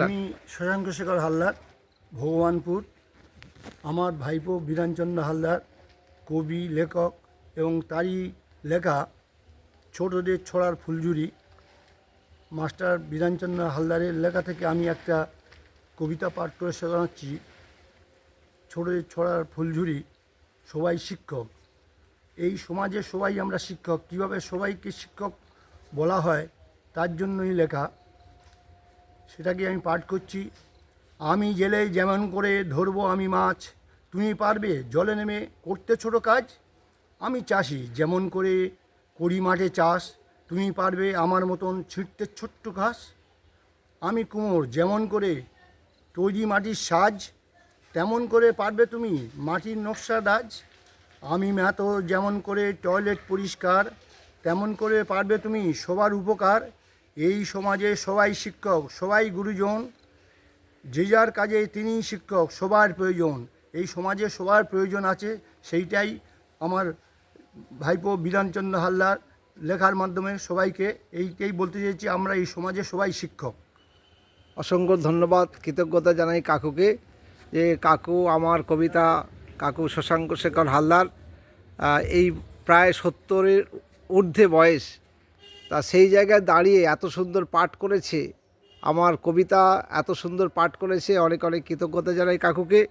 আমি শশাঙ্ক শেখর হালদার, ভগবানপুর। আমার ভাইপো বিধানচন্দ্র হালদার কবি, লেখক এবং তারই লেখা ছোটদের ছড়ার ফুলঝুরি। মাস্টার বিধানচন্দ্র হালদারের লেখা থেকে আমি একটা কবিতা পাঠ করে শোনাচ্ছি। ছোটদের ছড়ার ফুলঝুরি। সবাই শিক্ষক, এই সমাজে সবাই আমরা শিক্ষক। কীভাবে সবাইকে শিক্ষক বলা হয় তার জন্যই লেখা, সেটাকে আমি পাঠ করছি। আমি জেলে যেমন করে ধরবো আমি মাছ, তুমি পারবে জলে নেমে করতে ছোটো কাজ। আমি চাষি যেমন করে করি মাঠে চাষ, তুমি পারবে আমার মতন ছিঁড়তে ছোট্ট ঘাস। আমি কুমোর যেমন করে তৈরি মাটির সাজ, তেমন করে পারবে তুমি মাটির নকশা দাজ। আমি ম্যাথো যেমন করে টয়লেট পরিষ্কার, তেমন করে পারবে তুমি সবার উপকার। এই সমাজে সবাই শিক্ষক, সবাই গুরুজন, যে যার কাজে তিনিই শিক্ষক, সবার প্রয়োজন। এই সমাজে সবার প্রয়োজন আছে, সেইটাই আমার ভাইপো বিধানচন্দ্র হালদার লেখার মাধ্যমে সবাইকে এইটাই বলতে চেয়েছি, আমরা এই সমাজে সবাই শিক্ষক। অসংখ্য ধন্যবাদ, কৃতজ্ঞতা জানাই কাকুকে, যে কাকু আমার কবিতা, কাকু শশাঙ্ক শেখর হালদার এই প্রায় 70-এর ঊর্ধ্বে বয়স, তা সেই জায়গায় দাঁড়িয়ে এত সুন্দর পাঠ করেছে, আমার কবিতা এত সুন্দর পাঠ করেছে। অনেক অনেক কৃতজ্ঞতা জানাই কাকুকে।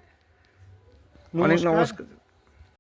অনেক নমস্কার।